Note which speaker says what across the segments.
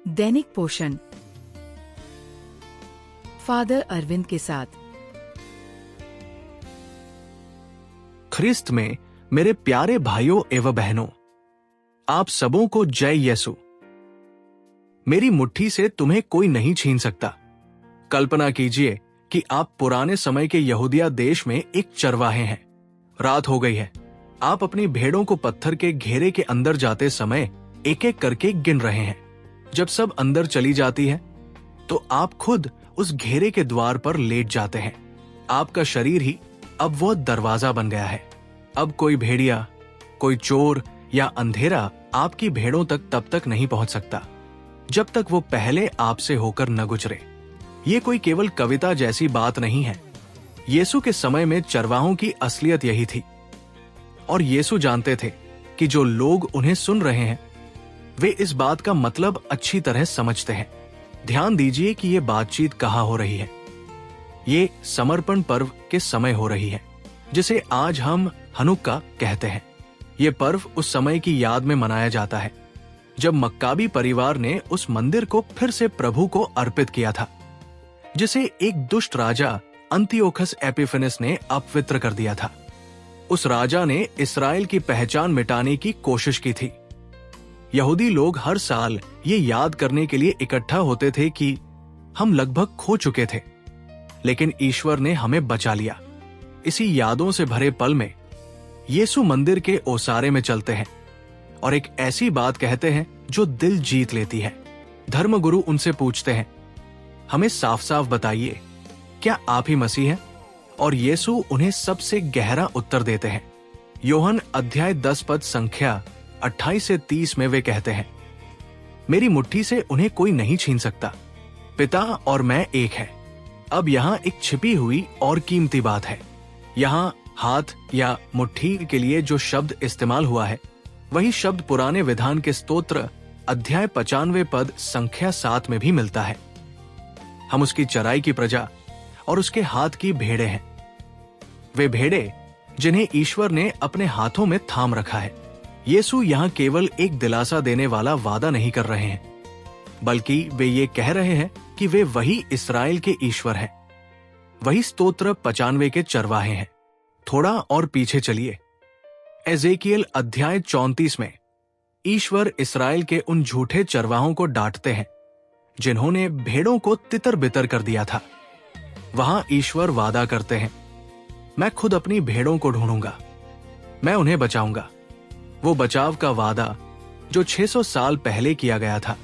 Speaker 1: दैनिक पोषण फादर अरविंद के साथ।
Speaker 2: ख्रिस्त में मेरे प्यारे भाइयों एवं बहनों, आप सबों को जय यीशु। मेरी मुट्ठी से तुम्हें कोई नहीं छीन सकता। कल्पना कीजिए कि आप पुराने समय के यहूदिया देश में एक चरवाहे हैं। रात हो गई है। आप अपनी भेड़ों को पत्थर के घेरे के अंदर जाते समय एक एक करके गिन रहे हैं। जब सब अंदर चली जाती है तो आप खुद उस घेरे के द्वार पर लेट जाते हैं। आपका शरीर ही अब वो दरवाजा बन गया है। अब कोई भेड़िया, कोई चोर या अंधेरा आपकी भेड़ों तक तब तक नहीं पहुंच सकता जब तक वो पहले आपसे होकर न गुजरे। ये कोई केवल कविता जैसी बात नहीं है। यीशु के समय में चरवाहों की असलियत यही थी, और यीशु जानते थे कि जो लोग उन्हें सुन रहे हैं वे इस बात का मतलब अच्छी तरह समझते हैं। ध्यान दीजिए कि ये बातचीत कहाँ हो रही है। ये समर्पण पर्व के समय हो रही है, जिसे आज हम हनुक्का कहते हैं। ये पर्व उस समय की याद में मनाया जाता है जब मक्काबी परिवार ने उस मंदिर को फिर से प्रभु को अर्पित किया था, जिसे एक दुष्ट राजा अंतियोखस एपिफेनेस ने अपवित्र कर दिया था। उस राजा ने इस्राएल की पहचान मिटाने की कोशिश की थी। यहूदी लोग हर साल ये याद करने के लिए इकट्ठा होते थे कि हम लगभग खो चुके थे, लेकिन ईश्वर ने हमें बचा लिया। इसी यादों से भरे पल में यीशु मंदिर के ओसारे में चलते हैं और एक ऐसी बात कहते हैं जो दिल जीत लेती है। धर्मगुरु उनसे पूछते हैं, हमें साफ साफ बताइए, क्या आप ही मसीह हैं? और यीशु उन्हें सबसे गहरा उत्तर देते हैं। योहन अध्याय 10 पद संख्या 28 से 30 में वे कहते हैं, मेरी मुट्ठी से उन्हें कोई नहीं छीन सकता। पिता और मैं एक है। अब यहाँ एक छिपी हुई और कीमती बात है। यहाँ हाथ या मुट्ठी के लिए जो शब्द इस्तेमाल हुआ है वही शब्द पुराने विधान के स्तोत्र अध्याय 95 पद संख्या 7 में भी मिलता है। हम उसकी चराई की प्रजा और उसके हाथ की भेड़े हैं। वे भेड़े जिन्हें ईश्वर ने अपने हाथों में थाम रखा है। यीशु यहाँ केवल एक दिलासा देने वाला वादा नहीं कर रहे हैं, बल्कि वे ये कह रहे हैं कि वे वही इस्राएल के ईश्वर हैं, वही स्तोत्र 95 के चरवाहे हैं। थोड़ा और पीछे चलिए। एजेकियल अध्याय 34 में ईश्वर इस्राएल के उन झूठे चरवाहों को डांटते हैं जिन्होंने भेड़ों को तितर बितर कर दिया था। वहां ईश्वर वादा करते हैं, मैं खुद अपनी भेड़ों को ढूंढूंगा, मैं उन्हें बचाऊंगा। वो बचाव का वादा जो 600 साल पहले किया गया था,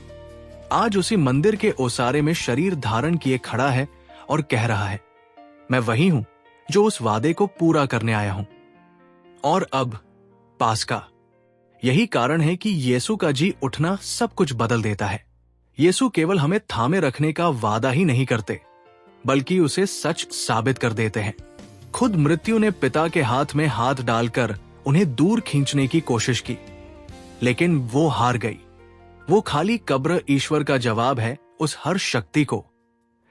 Speaker 2: आज उसी मंदिर के ओसारे में शरीर धारण किए खड़ा है और कह रहा है, मैं वही हूं जो उस वादे को पूरा करने आया हूं। और अब पास्का। यही कारण है कि यीशु का जी उठना सब कुछ बदल देता है। यीशु केवल हमें थामे रखने का वादा ही नहीं करते, बल्कि उसे सच साबित कर देते हैं। खुद मृत्यु ने पिता के हाथ में हाथ डालकर उन्हें दूर खींचने की कोशिश की, लेकिन वो हार गई। वो खाली कब्र ईश्वर का जवाब है उस हर शक्ति को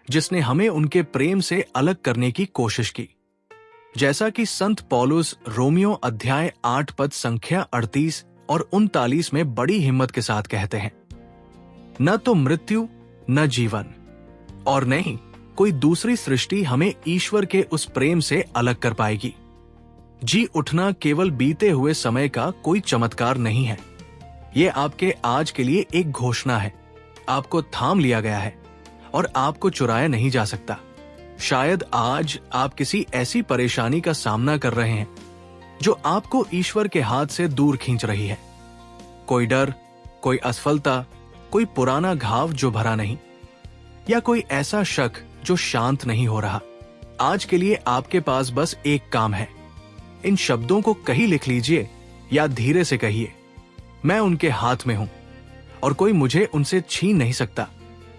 Speaker 2: जिसने हमें उनके प्रेम से अलग करने की कोशिश की। जैसा कि संत पौलुस रोमियो अध्याय 8 पद संख्या 38 और 39 में बड़ी हिम्मत के साथ कहते हैं, न तो मृत्यु, न जीवन और न ही कोई दूसरी सृष्टि हमें ईश्वर के उस प्रेम से अलग कर पाएगी। जी उठना केवल बीते हुए समय का कोई चमत्कार नहीं है। ये आपके आज के लिए एक घोषणा है। आपको थाम लिया गया है और आपको चुराया नहीं जा सकता। शायद आज आप किसी ऐसी परेशानी का सामना कर रहे हैं जो आपको ईश्वर के हाथ से दूर खींच रही है। कोई डर, कोई असफलता, कोई पुराना घाव जो भरा नहीं, या कोई ऐसा शक जो शांत नहीं हो रहा। आज के लिए आपके पास बस एक काम है। इन शब्दों को कहीं लिख लीजिए या धीरे से कहिए, मैं उनके हाथ में हूं और कोई मुझे उनसे छीन नहीं सकता।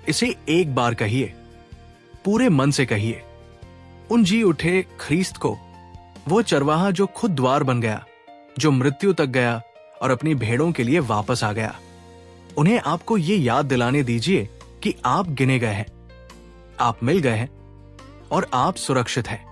Speaker 2: इसे एक बार कहिए, पूरे मन से कहिए। उन जी उठे ख्रीस्त को, वो चरवाहा जो खुद द्वार बन गया, जो मृत्यु तक गया और अपनी भेड़ों के लिए वापस आ गया, उन्हें आपको ये याद दिलाने दीजिए कि आप गिने गए हैं, आप मिल गए हैं और आप सुरक्षित हैं।